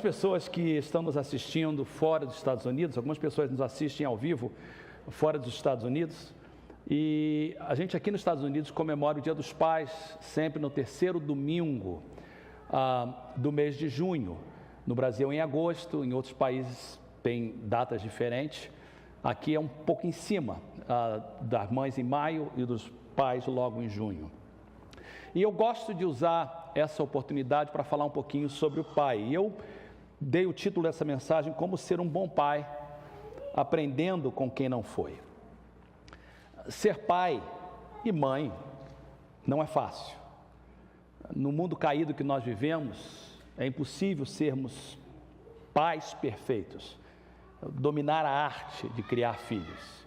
pessoas que estão nos assistindo fora dos Estados Unidos, algumas pessoas nos assistem ao vivo fora dos Estados Unidos, e a gente aqui nos Estados Unidos comemora o Dia dos Pais sempre no terceiro domingo do mês de junho. No Brasil em agosto, em outros países tem datas diferentes. Aqui é um pouco em cima, das mães em maio e dos pais logo em junho. E eu gosto de usar essa oportunidade para falar um pouquinho sobre o pai. E eu dei o título dessa mensagem como ser um bom pai, aprendendo com quem não foi. Ser pai e mãe não é fácil. No mundo caído que nós vivemos, é impossível sermos pais perfeitos, dominar a arte de criar filhos.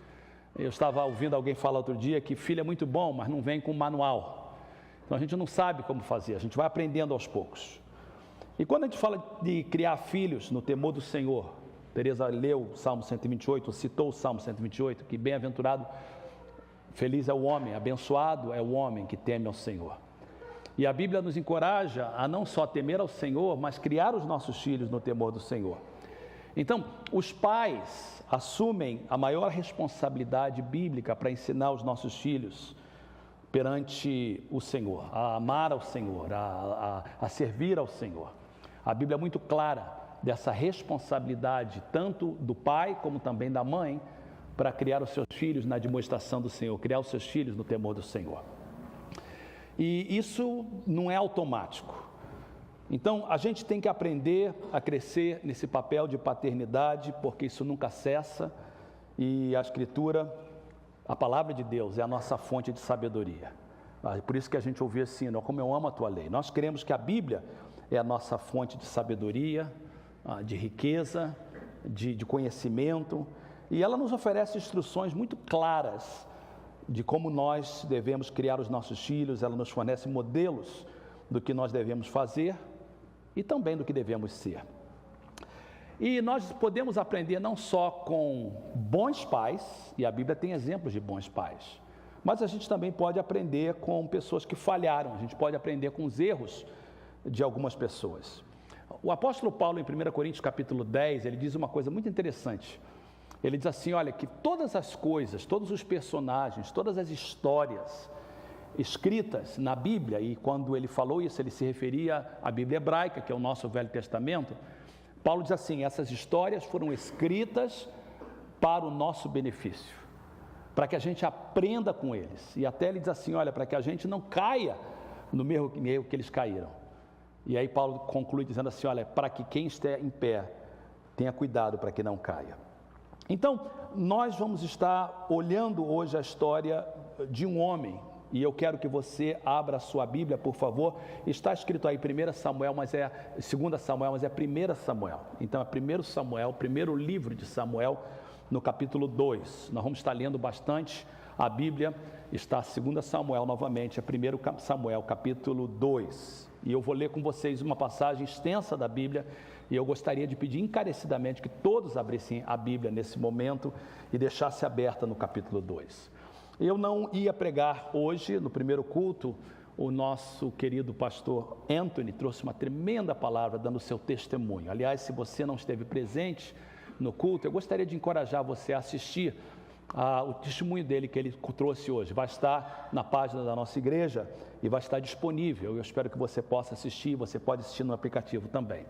Eu estava ouvindo alguém falar outro dia que filho é muito bom, mas não vem com manual. Então a gente não sabe como fazer, a gente vai aprendendo aos poucos. E quando a gente fala de criar filhos no temor do Senhor, Teresa leu o Salmo 128, citou o Salmo 128, que bem-aventurado, feliz é o homem, abençoado é o homem que teme ao Senhor. E a Bíblia nos encoraja a não só temer ao Senhor, mas criar os nossos filhos no temor do Senhor. Então, os pais assumem a maior responsabilidade bíblica para ensinar os nossos filhos perante o Senhor, a amar ao Senhor, a servir ao Senhor. A Bíblia é muito clara dessa responsabilidade, tanto do pai como também da mãe, para criar os seus filhos na demonstração do Senhor, criar os seus filhos no temor do Senhor. E isso não é automático. Então, a gente tem que aprender a crescer nesse papel de paternidade, porque isso nunca cessa, e a Escritura, a palavra de Deus, é a nossa fonte de sabedoria. Por isso que a gente ouve assim, como eu amo a tua lei. Nós cremos que a Bíblia é a nossa fonte de sabedoria, de riqueza, de conhecimento, e ela nos oferece instruções muito claras de como nós devemos criar os nossos filhos. Ela nos fornece modelos do que nós devemos fazer e também do que devemos ser. E nós podemos aprender não só com bons pais, e a Bíblia tem exemplos de bons pais, mas a gente também pode aprender com pessoas que falharam, a gente pode aprender com os erros de algumas pessoas. O apóstolo Paulo, em 1 Coríntios capítulo 10, ele diz uma coisa muito interessante. Ele diz assim, olha, que todas as coisas, todos os personagens, todas as histórias escritas na Bíblia, e quando ele falou isso, ele se referia à Bíblia hebraica, que é o nosso Velho Testamento. Paulo diz assim, essas histórias foram escritas para o nosso benefício, para que a gente aprenda com eles. E até ele diz assim, olha, para que a gente não caia no mesmo erro que eles caíram. E aí Paulo conclui dizendo assim, olha, para que quem estiver em pé tenha cuidado para que não caia. Então, nós vamos estar olhando hoje a história de um homem, e eu quero que você abra a sua Bíblia, por favor. Está escrito aí 1 Samuel, mas é 2 Samuel, mas é 1 Samuel. Então, é 1 Samuel, primeiro livro de Samuel, no capítulo 2. Nós vamos estar lendo bastante a Bíblia. Está 2 Samuel novamente, é 1 Samuel, capítulo 2. E eu vou ler com vocês uma passagem extensa da Bíblia, e eu gostaria de pedir encarecidamente que todos abrissem a Bíblia nesse momento e deixasse aberta no capítulo 2. Eu não ia pregar hoje, no primeiro culto, o nosso querido pastor Anthony trouxe uma tremenda palavra dando o seu testemunho. Aliás, se você não esteve presente no culto, eu gostaria de encorajar você a assistir o testemunho dele que ele trouxe hoje. Vai estar na página da nossa igreja e vai estar disponível. Eu espero que você possa assistir, você pode assistir no aplicativo também.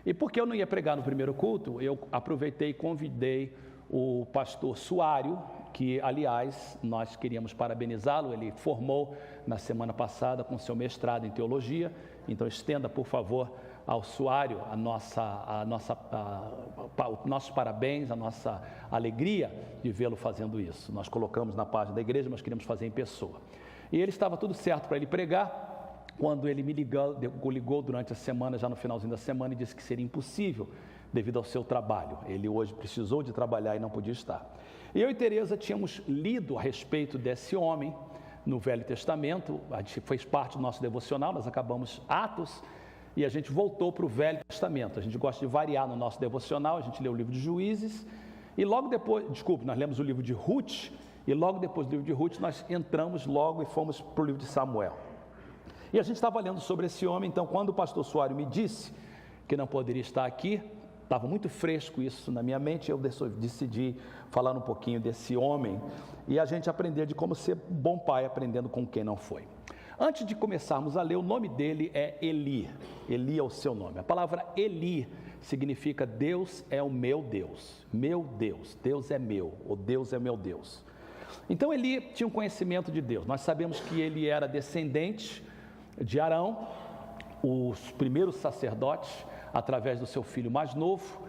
E porque eu não ia pregar no primeiro culto, eu aproveitei e convidei o pastor Suário, que, aliás, nós queríamos parabenizá-lo. Ele formou na semana passada com seu mestrado em teologia. Então, estenda, por favor, ao Suário nossos parabéns, a nossa alegria de vê-lo fazendo isso. Nós colocamos na página da igreja, mas queríamos fazer em pessoa. E ele estava tudo certo para ele pregar, quando ele me ligou durante a semana, já no finalzinho da semana, e disse que seria impossível devido ao seu trabalho. Ele hoje precisou de trabalhar e não podia estar. E eu e Teresa tínhamos lido a respeito desse homem no Velho Testamento. A gente fez parte do nosso devocional, nós acabamos Atos e a gente voltou para o Velho Testamento. A gente gosta de variar no nosso devocional, a gente leu o livro de Juízes e logo depois, nós lemos o livro de Ruth, e logo depois do livro de Ruth nós entramos logo e fomos para o livro de Samuel. E a gente estava lendo sobre esse homem. Então, quando o pastor Suário me disse que não poderia estar aqui. Estava muito fresco isso na minha mente, eu decidi falar um pouquinho desse homem e a gente aprender de como ser bom pai aprendendo com quem não foi. Antes de começarmos a ler, o nome dele é Eli. Eli é o seu nome. A palavra Eli significa Deus é o meu Deus. Meu Deus, Deus é meu, ou Deus é meu Deus. Então Eli tinha um conhecimento de Deus. Nós sabemos que ele era descendente de Arão, os primeiros sacerdotes, através do seu filho mais novo,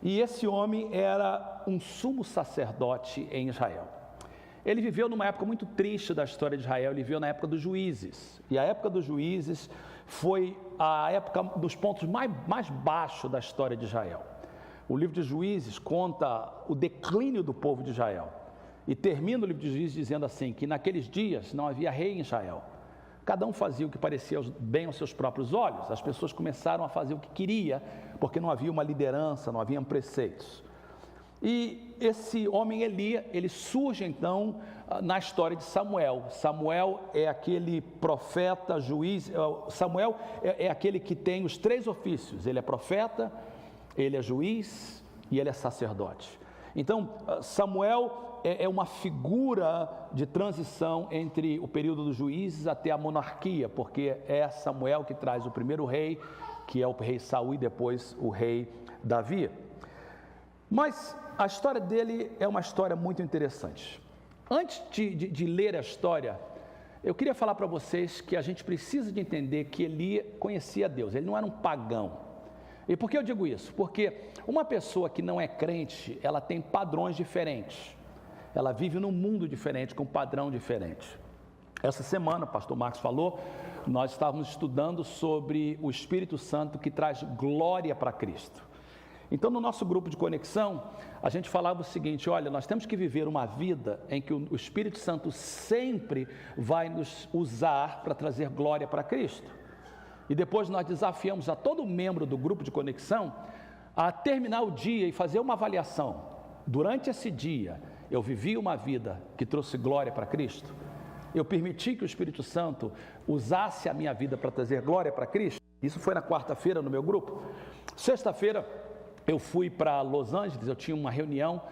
e esse homem era um sumo sacerdote em Israel. Ele viveu numa época muito triste da história de Israel, ele viveu na época dos juízes, e a época dos juízes foi a época dos pontos mais baixos da história de Israel. O livro de Juízes conta o declínio do povo de Israel, e termina o livro de Juízes dizendo assim, que naqueles dias não havia rei em Israel. Cada um fazia o que parecia bem aos seus próprios olhos. As pessoas começaram a fazer o que queria, porque não havia uma liderança, não haviam preceitos. E esse homem Eli, ele surge então na história de Samuel. Samuel é aquele profeta, juiz. Samuel é aquele que tem os 3 ofícios. Ele é profeta, ele é juiz e ele é sacerdote. Então, Samuel é uma figura de transição entre o período dos juízes até a monarquia, porque é Samuel que traz o primeiro rei, que é o rei Saul, e depois o rei Davi. Mas a história dele é uma história muito interessante. Antes de ler a história, eu queria falar para vocês que a gente precisa de entender que Eli conhecia Deus, ele não era um pagão. E por que eu digo isso? Porque uma pessoa que não é crente, ela tem padrões diferentes. Ela vive num mundo diferente, com um padrão diferente. Essa semana, o pastor Marcos falou, nós estávamos estudando sobre o Espírito Santo que traz glória para Cristo. Então, no nosso grupo de conexão, a gente falava o seguinte, olha, nós temos que viver uma vida em que o Espírito Santo sempre vai nos usar para trazer glória para Cristo. E depois nós desafiamos a todo membro do grupo de conexão a terminar o dia e fazer uma avaliação. Durante esse dia, eu vivi uma vida que trouxe glória para Cristo? Eu permiti que o Espírito Santo usasse a minha vida para trazer glória para Cristo? Isso foi na quarta-feira no meu grupo. Sexta-feira, eu fui para Los Angeles, eu tinha uma reunião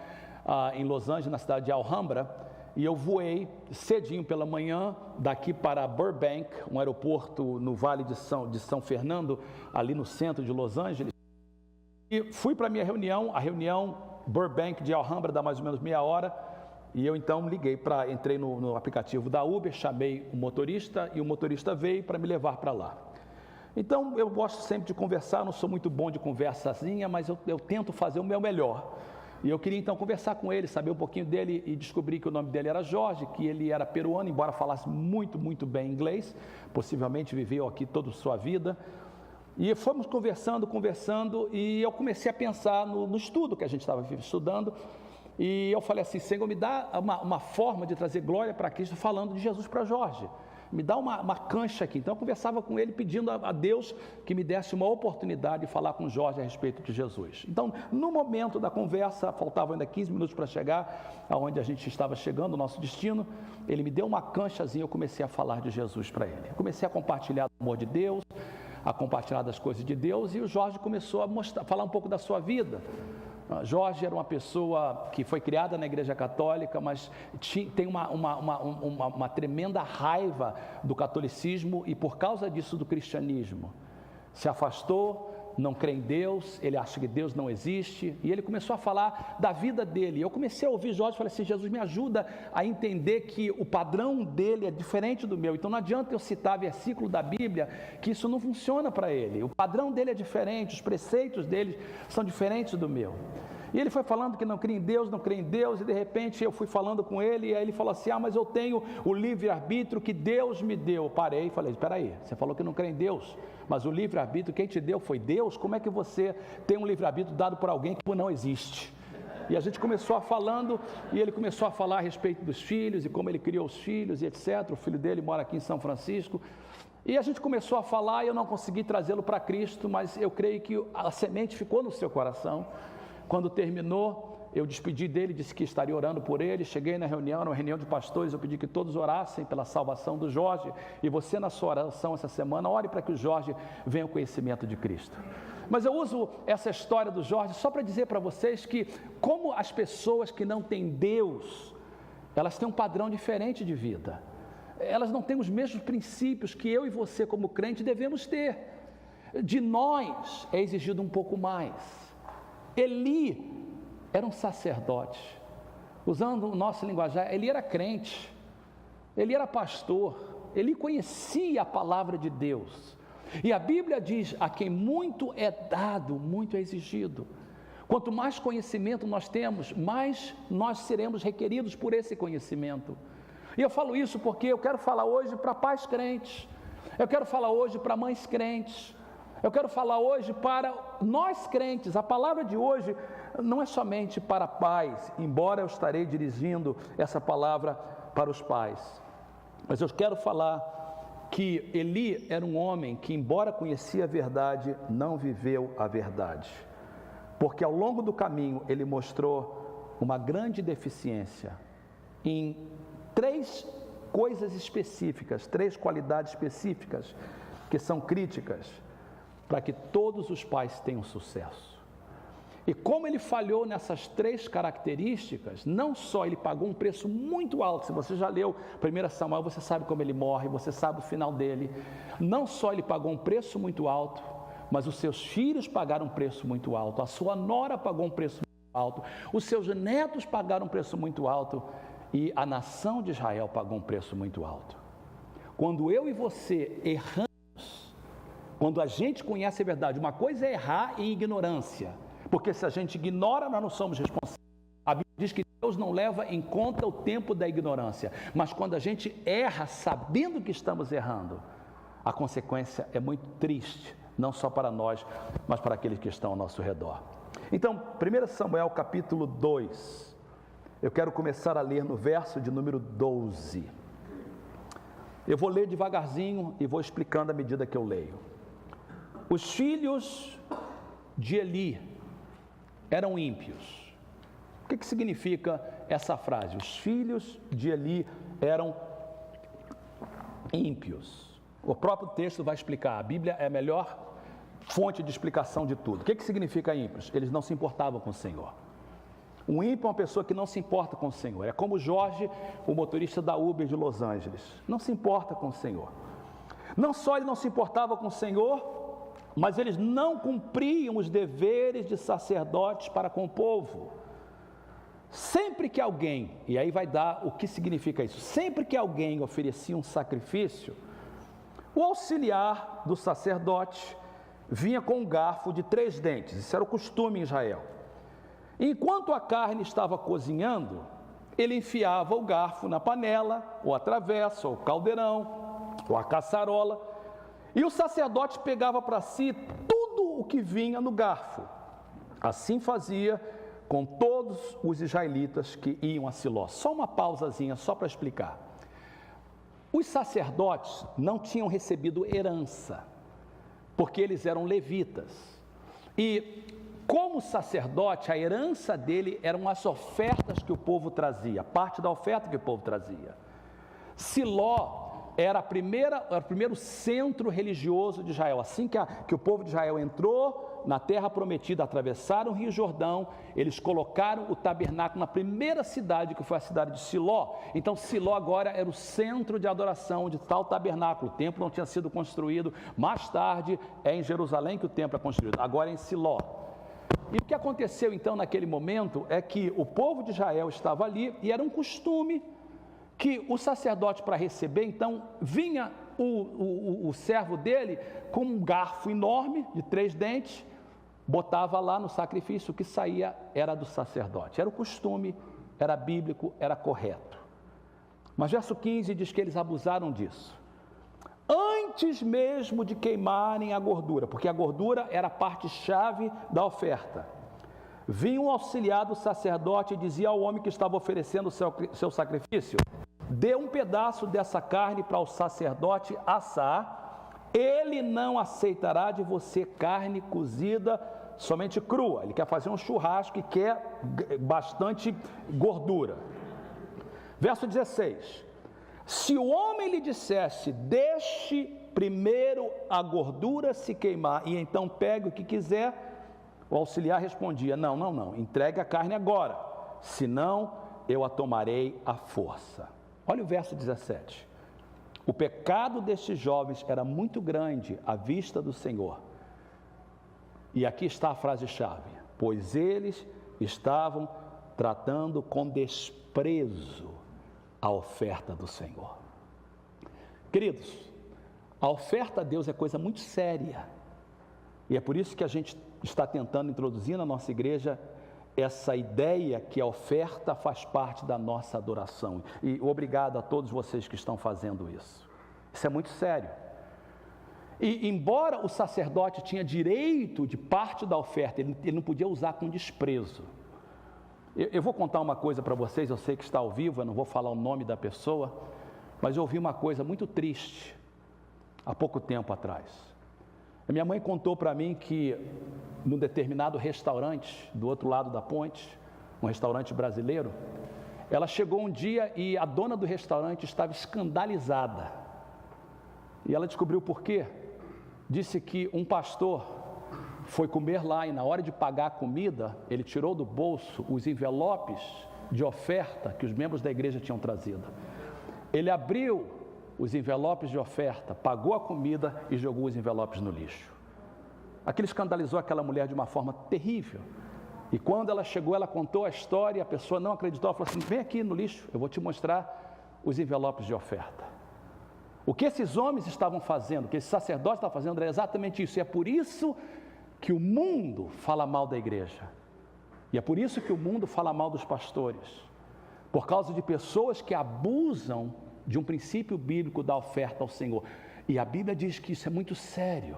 em Los Angeles, na cidade de Alhambra, e eu voei cedinho pela manhã, daqui para Burbank, um aeroporto no Vale de São Fernando, ali no centro de Los Angeles, e fui para a minha reunião, a reunião Burbank de Alhambra dá mais ou menos meia hora, e eu então entrei no aplicativo da Uber, chamei o motorista, e o motorista veio para me levar para lá. Então, eu gosto sempre de conversar, não sou muito bom de conversazinha, mas eu tento fazer o meu melhor. E eu queria então conversar com ele, saber um pouquinho dele e descobri que o nome dele era Jorge, que ele era peruano, embora falasse muito bem inglês, possivelmente viveu aqui toda a sua vida. E fomos conversando e eu comecei a pensar no estudo que a gente estava estudando. E eu falei assim, Senhor, me dá uma forma de trazer glória para Cristo falando de Jesus para Jorge. Me dá uma cancha aqui. Então eu conversava com ele pedindo a Deus que me desse uma oportunidade de falar com Jorge a respeito de Jesus. Então, no momento da conversa, faltavam ainda 15 minutos para chegar aonde a gente estava chegando, o nosso destino, ele me deu uma canchazinha e eu comecei a falar de Jesus para ele. Eu comecei a compartilhar o amor de Deus, a compartilhar das coisas de Deus, e o Jorge começou a falar um pouco da sua vida. Jorge era uma pessoa que foi criada na Igreja Católica, mas tem uma tremenda raiva do catolicismo e por causa disso do cristianismo. Se afastou, não crê em Deus, ele acha que Deus não existe, e ele começou a falar da vida dele. Eu comecei a ouvir Jorge e falei assim, Jesus, me ajuda a entender que o padrão dele é diferente do meu, então não adianta eu citar versículo da Bíblia, que isso não funciona para ele, o padrão dele é diferente, os preceitos dele são diferentes do meu. E ele foi falando que não crê em Deus, e de repente eu fui falando com ele, e aí ele falou assim, mas eu tenho o livre-arbítrio que Deus me deu. Eu parei e falei, espera aí, você falou que não crê em Deus, mas o livre-arbítrio quem te deu foi Deus? Como é que você tem um livre-arbítrio dado por alguém que não existe? E a gente começou a falando, e ele começou a falar a respeito dos filhos, e como ele criou os filhos, e etc. O filho dele mora aqui em São Francisco, e a gente começou a falar, e eu não consegui trazê-lo para Cristo, mas eu creio que a semente ficou no seu coração. Quando terminou, eu despedi dele, disse que estaria orando por ele. Cheguei na reunião, numa reunião de pastores, eu pedi que todos orassem pela salvação do Jorge. E você, na sua oração essa semana, ore para que o Jorge venha ao conhecimento de Cristo. Mas eu uso essa história do Jorge só para dizer para vocês que, como as pessoas que não têm Deus, elas têm um padrão diferente de vida. Elas não têm os mesmos princípios que eu e você, como crente, devemos ter. De nós é exigido um pouco mais. Eli era um sacerdote. Usando o nosso linguajar, Eli era crente. Ele era pastor. Ele conhecia a palavra de Deus. E a Bíblia diz: a quem muito é dado, muito é exigido. Quanto mais conhecimento nós temos, mais nós seremos requeridos por esse conhecimento. E eu falo isso porque eu quero falar hoje para pais crentes, eu quero falar hoje para mães crentes, eu quero falar hoje para nós crentes. A palavra de hoje não é somente para pais, embora eu estarei dirigindo essa palavra para os pais, mas eu quero falar que Eli era um homem que, embora conhecia a verdade, não viveu a verdade, porque ao longo do caminho ele mostrou uma grande deficiência em três coisas específicas, três qualidades específicas que são críticas para que todos os pais tenham sucesso. E como ele falhou nessas três características, não só ele pagou um preço muito alto. Se você já leu 1 Samuel, você sabe como ele morre, você sabe o final dele. Não só ele pagou um preço muito alto, mas os seus filhos pagaram um preço muito alto, a sua nora pagou um preço muito alto, os seus netos pagaram um preço muito alto, e a nação de Israel pagou um preço muito alto. Quando eu e você erramos, quando a gente conhece a verdade, uma coisa é errar em ignorância, porque se a gente ignora, nós não somos responsáveis. A Bíblia diz que Deus não leva em conta o tempo da ignorância, mas quando a gente erra sabendo que estamos errando, a consequência é muito triste, não só para nós, mas para aqueles que estão ao nosso redor. Então, 1 Samuel capítulo 2, eu quero começar a ler no verso de número 12. Eu vou ler devagarzinho e vou explicando à medida que eu leio. Os filhos de Eli eram ímpios. O que significa essa frase? Os filhos de Eli eram ímpios. O próprio texto vai explicar. A Bíblia é a melhor fonte de explicação de tudo. O que significa ímpios? Eles não se importavam com o Senhor. Um ímpio é uma pessoa que não se importa com o Senhor. É como o Jorge, o motorista da Uber de Los Angeles. Não se importa com o Senhor. Não só ele não se importava com o Senhor, mas eles não cumpriam os deveres de sacerdotes para com o povo. Sempre que alguém, e aí vai dar o que significa isso, sempre que alguém oferecia um sacrifício, o auxiliar do sacerdote vinha com um garfo de 3 dentes. Isso era o costume em Israel. Enquanto a carne estava cozinhando, ele enfiava o garfo na panela, ou a travessa, ou o caldeirão, ou a caçarola, e o sacerdote pegava para si tudo o que vinha no garfo. Assim fazia com todos os israelitas que iam a Siló. Só uma pausazinha, só para explicar. Os sacerdotes não tinham recebido herança, porque eles eram levitas. E como sacerdote, a herança dele eram as ofertas que o povo trazia, parte da oferta que o povo trazia. Siló era o primeiro centro religioso de Israel. Assim que o povo de Israel entrou na terra prometida, atravessaram o Rio Jordão, eles colocaram o tabernáculo na primeira cidade, que foi a cidade de Siló. Então Siló agora era o centro de adoração de tal tabernáculo. O templo não tinha sido construído. Mais tarde é em Jerusalém que o templo é construído, agora é em Siló. E o que aconteceu então naquele momento é que o povo de Israel estava ali e era um costume que o sacerdote, para receber, então vinha o servo dele com um garfo enorme de 3 dentes, botava lá no sacrifício, o que saía era do sacerdote. Era o costume, era bíblico, era correto. Mas verso 15 diz que eles abusaram disso. Antes mesmo de queimarem a gordura, porque a gordura era a parte-chave da oferta, vinha um auxiliar do sacerdote e dizia ao homem que estava oferecendo o seu sacrifício: dê um pedaço dessa carne para o sacerdote assar, ele não aceitará de você carne cozida somente crua. Ele quer fazer um churrasco e quer bastante gordura. Verso 16: se o homem lhe dissesse, deixe primeiro a gordura se queimar e então pegue o que quiser, o auxiliar respondia: não, entregue a carne agora, senão eu a tomarei à força. Olha o verso 17. O pecado destes jovens era muito grande à vista do Senhor. E aqui está a frase-chave: pois eles estavam tratando com desprezo a oferta do Senhor. Queridos, a oferta a Deus é coisa muito séria. E é por isso que a gente está tentando introduzir na nossa igreja essa ideia que a oferta faz parte da nossa adoração. E obrigado a todos vocês que estão fazendo isso. Isso é muito sério. E embora o sacerdote tinha direito de parte da oferta, ele não podia usar com desprezo. Eu vou contar uma coisa para vocês, eu sei que está ao vivo, eu não vou falar o nome da pessoa, mas eu ouvi uma coisa muito triste há pouco tempo atrás. A minha mãe contou para mim que num determinado restaurante do outro lado da ponte, um restaurante brasileiro, ela chegou um dia e a dona do restaurante estava escandalizada. E ela descobriu por quê. Disse que um pastor foi comer lá e na hora de pagar a comida, ele tirou do bolso os envelopes de oferta que os membros da igreja tinham trazido. Ele abriu os envelopes de oferta, pagou a comida e jogou os envelopes no lixo. Aquilo escandalizou aquela mulher de uma forma terrível. E quando ela chegou, ela contou a história e a pessoa não acreditou. Ela falou assim: vem aqui no lixo, eu vou te mostrar os envelopes de oferta. O que esses homens estavam fazendo, o que esse sacerdote estava fazendo era exatamente isso. E é por isso que o mundo fala mal da igreja. E é por isso que o mundo fala mal dos pastores. Por causa de pessoas que abusam de um princípio bíblico da oferta ao Senhor. E a Bíblia diz que isso é muito sério.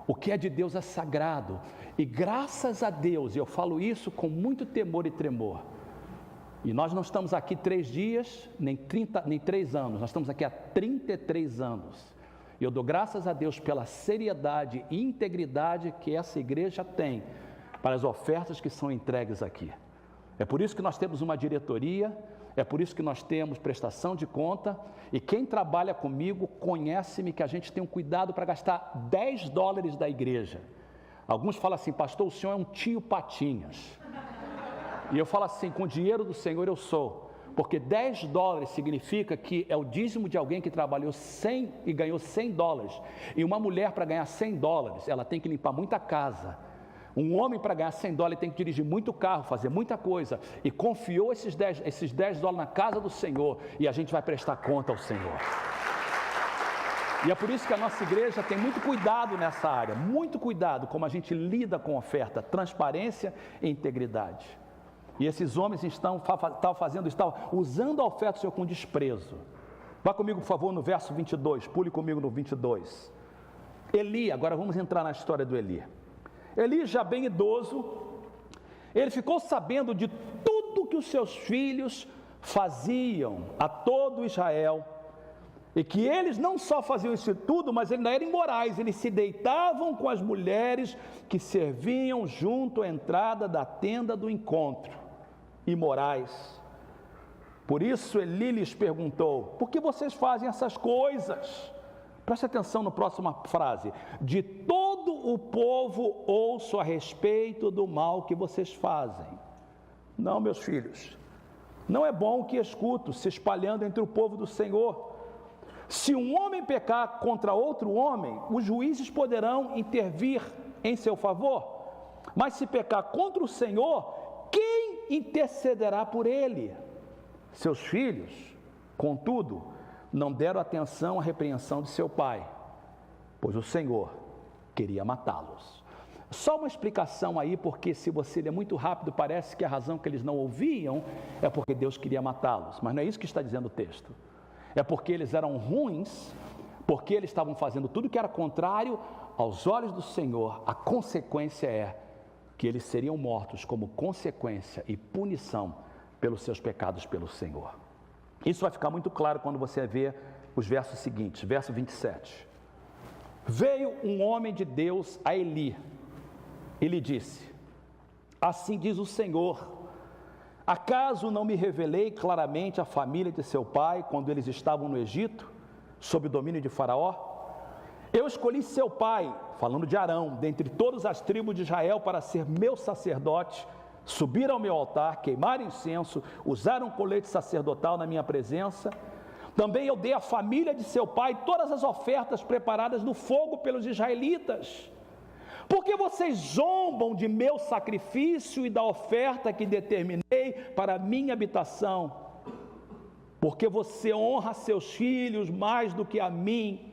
O que é de Deus é sagrado. E graças a Deus, e eu falo isso com muito temor e tremor, e nós não estamos aqui 3 dias, nem 3 anos, nós estamos aqui há 33 anos. E eu dou graças a Deus pela seriedade e integridade que essa igreja tem para as ofertas que são entregues aqui. É por isso que nós temos uma diretoria, é por isso que nós temos prestação de conta, e quem trabalha comigo conhece-me que a gente tem um cuidado para gastar $10 da igreja. Alguns falam assim: pastor, o senhor é um tio Patinhas. E eu falo assim: com o dinheiro do Senhor eu sou, porque $10 significa que é o dízimo de alguém que trabalhou 100 e ganhou $100. E uma mulher, para ganhar $100, ela tem que limpar muita casa. Um homem, para ganhar $100, tem que dirigir muito carro, fazer muita coisa. E confiou esses $10 na casa do Senhor, e a gente vai prestar conta ao Senhor. E é por isso que a nossa igreja tem muito cuidado nessa área, muito cuidado como a gente lida com oferta, transparência e integridade. E esses homens estavam usando a oferta do Senhor com desprezo. Vá comigo, por favor, no verso 22, pule comigo no 22. Eli, agora vamos entrar na história do Eli. Eli, já bem idoso, ele ficou sabendo de tudo que os seus filhos faziam a todo Israel, e que eles não só faziam isso tudo, mas eles ainda eram imorais. Eles se deitavam com as mulheres que serviam junto à entrada da tenda do encontro, imorais. Por isso Eli lhes perguntou: por que vocês fazem essas coisas? Preste atenção na próxima frase: de todo o povo ouço a respeito do mal que vocês fazem. Não, meus filhos, não é bom o que escuto se espalhando entre o povo do Senhor. Se um homem pecar contra outro homem, os juízes poderão intervir em seu favor. Mas se pecar contra o Senhor, quem intercederá por ele? Seus filhos, contudo, não deram atenção à repreensão de seu pai, pois o Senhor queria matá-los. Só uma explicação aí, porque se você ler muito rápido, parece que a razão que eles não ouviam é porque Deus queria matá-los, mas não é isso que está dizendo o texto. É porque eles eram ruins, porque eles estavam fazendo tudo que era contrário aos olhos do Senhor. A consequência é que eles seriam mortos como consequência e punição pelos seus pecados pelo Senhor. Isso vai ficar muito claro quando você vê os versos seguintes, verso 27. Veio um homem de Deus a Eli e lhe disse: assim diz o Senhor, acaso não me revelei claramente à família de seu pai quando eles estavam no Egito, sob o domínio de Faraó? Eu escolhi seu pai, falando de Arão, dentre todas as tribos de Israel, para ser meu sacerdote, subir ao meu altar, queimar incenso, usar um colete sacerdotal na minha presença. Também eu dei à família de seu pai todas as ofertas preparadas no fogo pelos israelitas. Porque vocês zombam de meu sacrifício e da oferta que determinei para a minha habitação? Porque você honra seus filhos mais do que a mim,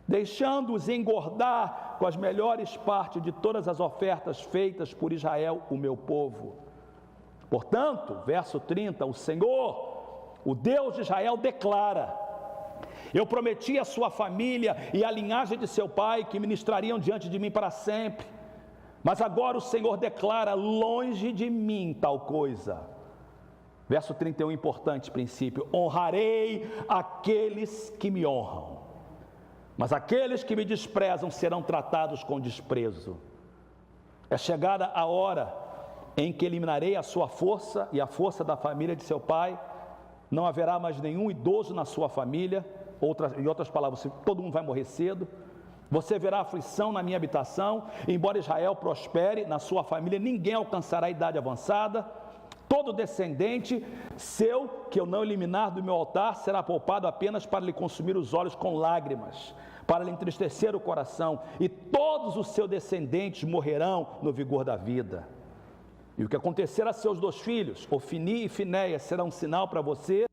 deixando-os engordar com as melhores partes de todas as ofertas feitas por Israel, o meu povo. Portanto, verso 30, o Senhor, o Deus de Israel, declara: eu prometi à sua família e à linhagem de seu pai que ministrariam diante de mim para sempre. Mas agora o Senhor declara: longe de mim tal coisa. Verso 31, importante princípio: honrarei aqueles que me honram, mas aqueles que me desprezam serão tratados com desprezo. É chegada a hora em que eliminarei a sua força e a força da família de seu pai. Não haverá mais nenhum idoso na sua família. Em outras palavras, todo mundo vai morrer cedo. Você verá aflição na minha habitação. Embora Israel prospere, na sua família ninguém alcançará a idade avançada. Todo descendente seu que eu não eliminar do meu altar será poupado apenas para lhe consumir os olhos com lágrimas, para lhe entristecer o coração, e todos os seus descendentes morrerão no vigor da vida. E o que acontecer a seus 2 filhos, Ofni e Finéias, será um sinal para você.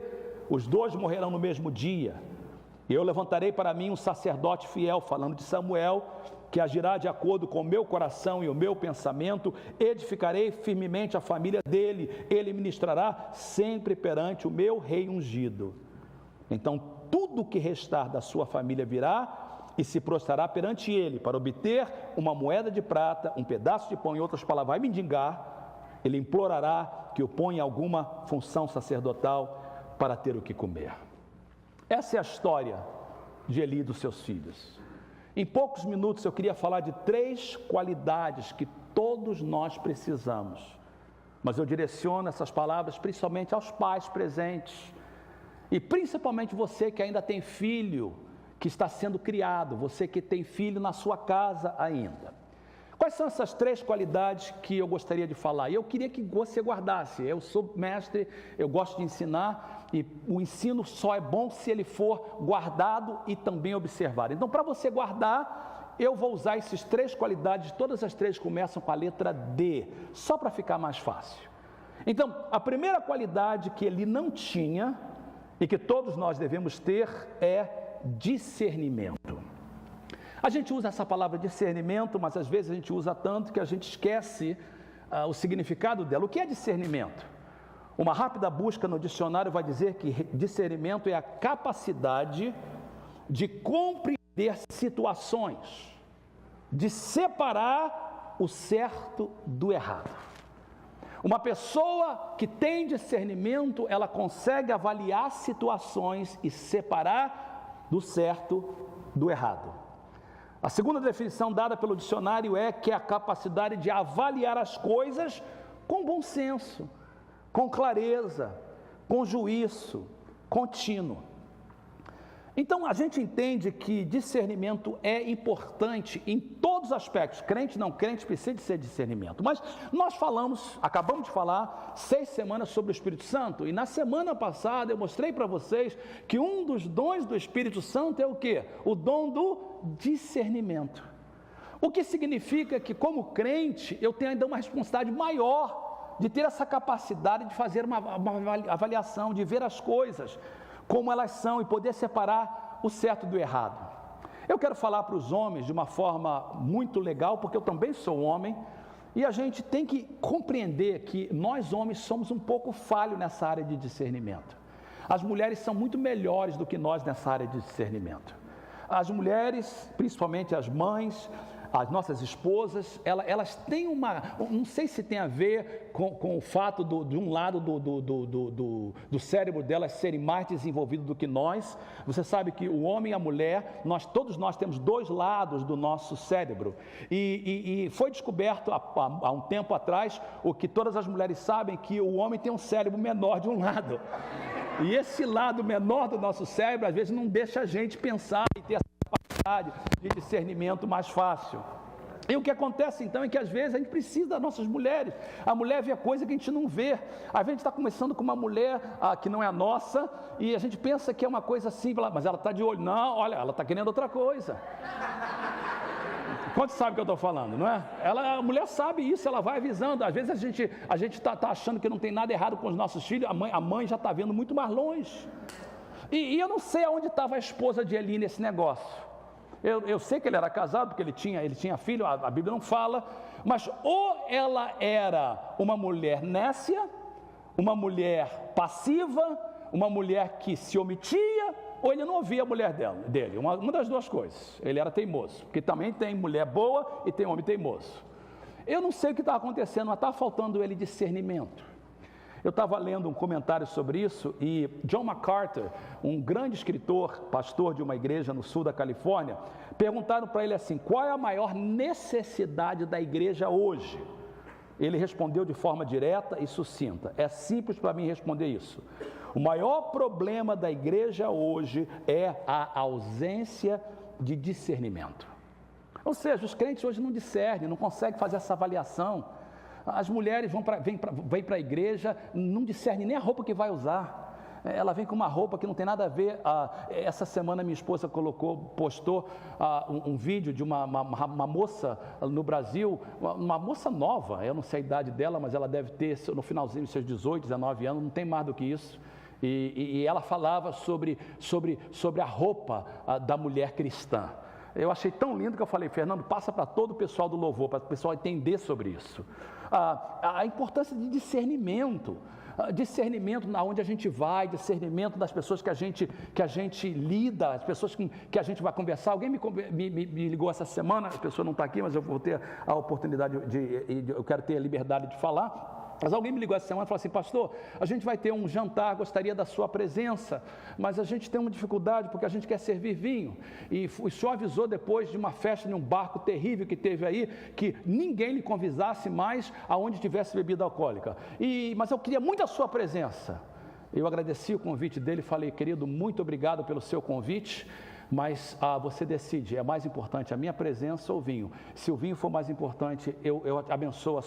Os 2 morrerão no mesmo dia. E eu levantarei para mim um sacerdote fiel, falando de Samuel, que agirá de acordo com o meu coração e o meu pensamento. Edificarei firmemente a família dele, ele ministrará sempre perante o meu rei ungido. Então tudo o que restar da sua família virá e se prostrará perante ele, para obter uma moeda de prata, um pedaço de pão. Em outras palavras, vai mendigar. Ele implorará que o ponha em alguma função sacerdotal para ter o que comer. Essa é a história de Eli e dos seus filhos. Em poucos minutos eu queria falar de 3 qualidades que todos nós precisamos, mas eu direciono essas palavras principalmente aos pais presentes, e principalmente você que ainda tem filho que está sendo criado, você que tem filho na sua casa ainda. Quais são essas 3 qualidades que eu gostaria de falar? E eu queria que você guardasse. Eu sou mestre, eu gosto de ensinar, e o ensino só é bom se ele for guardado e também observado. Então, para você guardar, eu vou usar essas 3 qualidades. Todas as 3 começam com a letra D, só para ficar mais fácil. Então, a primeira qualidade que ele não tinha e que todos nós devemos ter é discernimento. A gente usa essa palavra discernimento, mas às vezes a gente usa tanto que a gente esquece o significado dela. O que é discernimento? Uma rápida busca no dicionário vai dizer que discernimento é a capacidade de compreender situações, de separar o certo do errado. Uma pessoa que tem discernimento, ela consegue avaliar situações e separar do certo do errado. A segunda definição dada pelo dicionário é que é a capacidade de avaliar as coisas com bom senso, com clareza, com juízo contínuo. Então a gente entende que discernimento é importante em todos os aspectos. Crente, não crente, precisa de ser discernimento. Mas nós acabamos de falar 6 semanas sobre o Espírito Santo. E na semana passada eu mostrei para vocês que um dos dons do Espírito Santo é o quê? O dom do discernimento. O que significa que, como crente, eu tenho ainda uma responsabilidade maior de ter essa capacidade de fazer uma avaliação, de ver as coisas como elas são e poder separar o certo do errado. Eu quero falar para os homens de uma forma muito legal, porque eu também sou homem, e a gente tem que compreender que nós homens somos um pouco falhos nessa área de discernimento. As mulheres são muito melhores do que nós nessa área de discernimento. As mulheres, principalmente as mães, as nossas esposas, elas têm não sei se tem a ver com o fato de um lado do cérebro delas serem mais desenvolvido do que nós. Você sabe que o homem e a mulher, todos nós temos 2 lados do nosso cérebro, e foi descoberto há um tempo atrás, o que todas as mulheres sabem, que o homem tem um cérebro menor de um lado, e esse lado menor do nosso cérebro às vezes não deixa a gente pensar e ter essa capacidade de discernimento mais fácil. E o que acontece então é que às vezes a gente precisa das nossas mulheres. A mulher vê coisa que a gente não vê. Às vezes a gente está começando com uma mulher que não é a nossa e a gente pensa que é uma coisa simples, mas ela está de olho. Não, olha, ela está querendo outra coisa. Quantos sabem o que eu estou falando, não é? A mulher sabe isso, ela vai avisando. Às vezes a gente está achando que não tem nada errado com os nossos filhos, a mãe já está vendo muito mais longe. E eu não sei aonde estava a esposa de Eli nesse negócio. Eu sei que ele era casado, porque ele tinha filho, a Bíblia não fala, mas ou ela era uma mulher nécia, uma mulher passiva, uma mulher que se omitia, ou ele não ouvia a mulher dele, uma das duas coisas. Ele era teimoso, porque também tem mulher boa e tem homem teimoso. Eu não sei o que está acontecendo, mas está faltando ele discernimento. Eu estava lendo um comentário sobre isso e John MacArthur, um grande escritor, pastor de uma igreja no sul da Califórnia, perguntaram para ele assim: qual é a maior necessidade da igreja hoje? Ele respondeu de forma direta e sucinta: é simples para mim responder isso. O maior problema da igreja hoje é a ausência de discernimento. Ou seja, os crentes hoje não discernem, não conseguem fazer essa avaliação. As mulheres vêm para a igreja, não discernem nem a roupa que vai usar. Ela vem com uma roupa que não tem nada a ver. Essa semana minha esposa postou um vídeo de uma moça no Brasil, uma moça nova, eu não sei a idade dela, mas ela deve ter no finalzinho dos seus 18, 19 anos, não tem mais do que isso. E ela falava sobre a roupa da mulher cristã. Eu achei tão lindo que eu falei: Fernando, passa para todo o pessoal do louvor, para o pessoal entender sobre isso. A importância de discernimento na onde a gente vai, discernimento das pessoas que a gente lida, as pessoas que a gente vai conversar. Alguém me ligou essa semana, a pessoa não está aqui, mas eu vou ter a oportunidade eu quero ter a liberdade de falar. Mas alguém me ligou essa semana e falou assim: pastor, a gente vai ter um jantar, gostaria da sua presença, mas a gente tem uma dificuldade porque a gente quer servir vinho. E o senhor avisou depois de uma festa de um barco terrível que teve aí, que ninguém lhe convidasse mais aonde tivesse bebida alcoólica. Mas eu queria muito a sua presença. Eu agradeci o convite dele e falei: querido, muito obrigado pelo seu convite, mas você decide, é mais importante a minha presença ou o vinho? Se o vinho for mais importante, eu abençoo a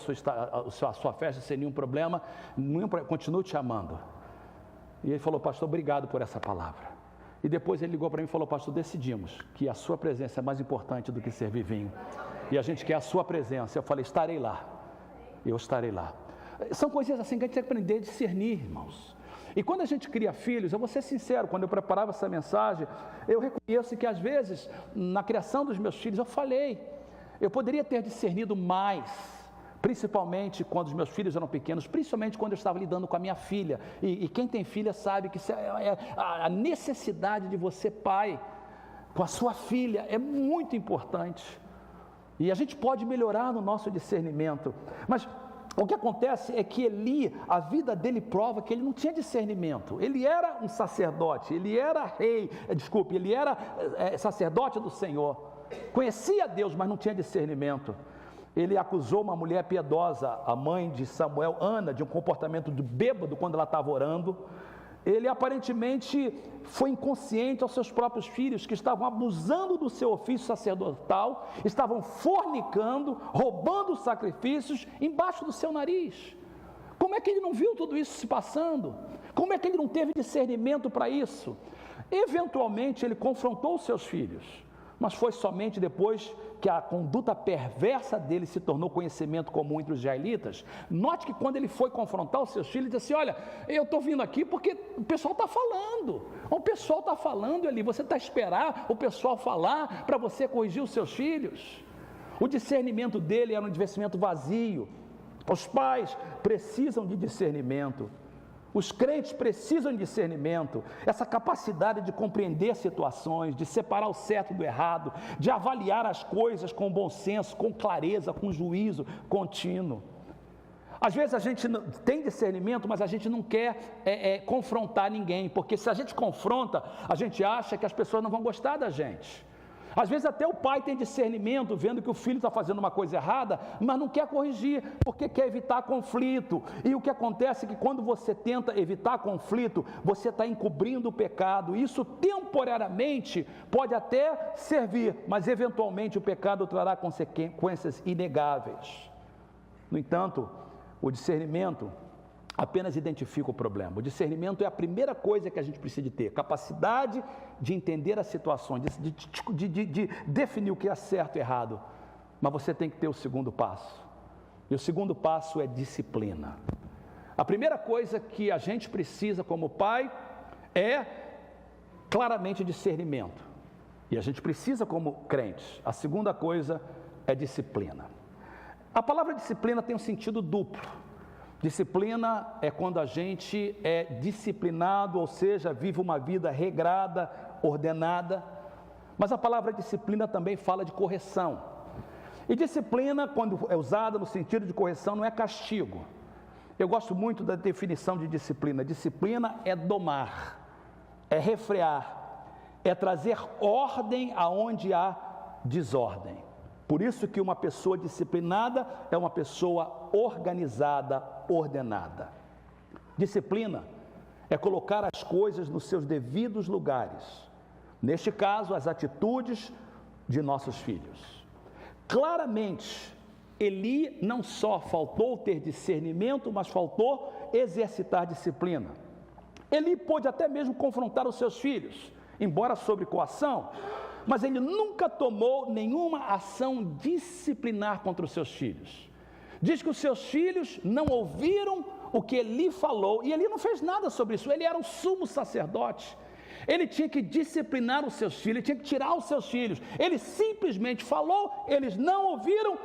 sua festa sem nenhum problema, continuo te amando. E ele falou: pastor, obrigado por essa palavra. E depois ele ligou para mim e falou: pastor, decidimos que a sua presença é mais importante do que servir vinho, e a gente quer a sua presença. Eu falei: estarei lá, eu estarei lá. São coisas assim que a gente tem que aprender a discernir, irmãos. E quando a gente cria filhos, eu vou ser sincero, quando eu preparava essa mensagem, eu reconheço que às vezes, na criação dos meus filhos, eu falhei, eu poderia ter discernido mais, principalmente quando os meus filhos eram pequenos, principalmente quando eu estava lidando com a minha filha, e quem tem filha sabe que a necessidade de você, pai, com a sua filha, é muito importante, e a gente pode melhorar no nosso discernimento, mas o que acontece é que Eli, a vida dele prova que ele não tinha discernimento. Ele era um sacerdote, ele era ele era sacerdote do Senhor. Conhecia Deus, mas não tinha discernimento. Ele acusou uma mulher piedosa, a mãe de Samuel, Ana, de um comportamento de bêbado quando ela estava orando. Ele aparentemente foi inconsciente aos seus próprios filhos, que estavam abusando do seu ofício sacerdotal, estavam fornicando, roubando os sacrifícios embaixo do seu nariz. Como é que ele não viu tudo isso se passando? Como é que ele não teve discernimento para isso? Eventualmente ele confrontou os seus filhos, mas foi somente depois que a conduta perversa dele se tornou conhecimento comum entre os israelitas. Note que quando ele foi confrontar os seus filhos, ele disse assim: olha, eu estou vindo aqui porque o pessoal está falando. O pessoal está falando ali, você está a esperar o pessoal falar para você corrigir os seus filhos. O discernimento dele era um discernimento vazio. Os pais precisam de discernimento. Os crentes precisam de discernimento, essa capacidade de compreender situações, de separar o certo do errado, de avaliar as coisas com bom senso, com clareza, com juízo contínuo. Às vezes a gente tem discernimento, mas a gente não quer confrontar ninguém, porque se a gente confronta, a gente acha que as pessoas não vão gostar da gente. Às vezes até o pai tem discernimento, vendo que o filho está fazendo uma coisa errada, mas não quer corrigir, porque quer evitar conflito. E o que acontece é que quando você tenta evitar conflito, você está encobrindo o pecado. Isso temporariamente pode até servir, mas eventualmente o pecado trará consequências inegáveis. No entanto, o discernimento apenas identifica o problema. O discernimento é a primeira coisa que a gente precisa de ter, capacidade de entender as situações, de definir o que é certo e errado. Mas você tem que ter o segundo passo. E o segundo passo é disciplina. A primeira coisa que a gente precisa como pai é claramente discernimento. E a gente precisa como crentes. A segunda coisa é disciplina. A palavra disciplina tem um sentido duplo. Disciplina é quando a gente é disciplinado, ou seja, vive uma vida regrada, ordenada. Mas a palavra disciplina também fala de correção. E disciplina, quando é usada no sentido de correção, não é castigo. Eu gosto muito da definição de disciplina. Disciplina é domar, é refrear, é trazer ordem aonde há desordem. Por isso que uma pessoa disciplinada é uma pessoa organizada, ordenada. Disciplina é colocar as coisas nos seus devidos lugares. Neste caso, as atitudes de nossos filhos. Claramente, Eli não só faltou ter discernimento, mas faltou exercitar disciplina. Eli pôde até mesmo confrontar os seus filhos, embora sob coação, mas ele nunca tomou nenhuma ação disciplinar contra os seus filhos. Diz que os seus filhos não ouviram o que Eli falou, e Eli não fez nada sobre isso. Ele era o sumo sacerdote, ele tinha que disciplinar os seus filhos, ele tinha que tirar os seus filhos. Ele simplesmente falou, eles não ouviram,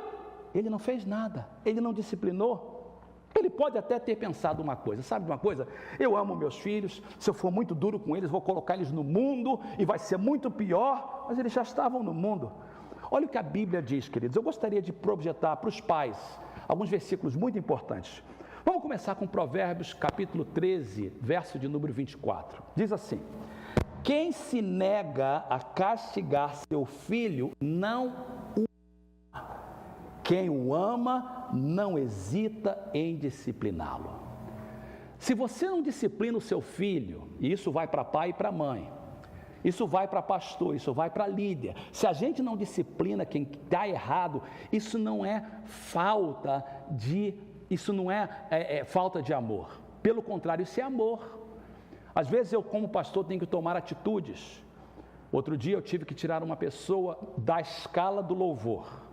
ele não fez nada, ele não disciplinou. Ele pode até ter pensado uma coisa, sabe de uma coisa? Eu amo meus filhos, se eu for muito duro com eles, vou colocar eles no mundo e vai ser muito pior, mas eles já estavam no mundo. Olha o que a Bíblia diz, queridos. Eu gostaria de projetar para os pais alguns versículos muito importantes. Vamos começar com Provérbios capítulo 13, verso de número 24. Diz assim: quem se nega a castigar seu filho não o ama. Quem o ama não hesita em discipliná-lo. Se você não disciplina o seu filho, e isso vai para pai e para mãe, isso vai para pastor, isso vai para líder. Se a gente não disciplina quem está errado, isso não é falta de amor. Pelo contrário, isso é amor. Às vezes eu, como pastor, tenho que tomar atitudes. Outro dia eu tive que tirar uma pessoa da escala do louvor.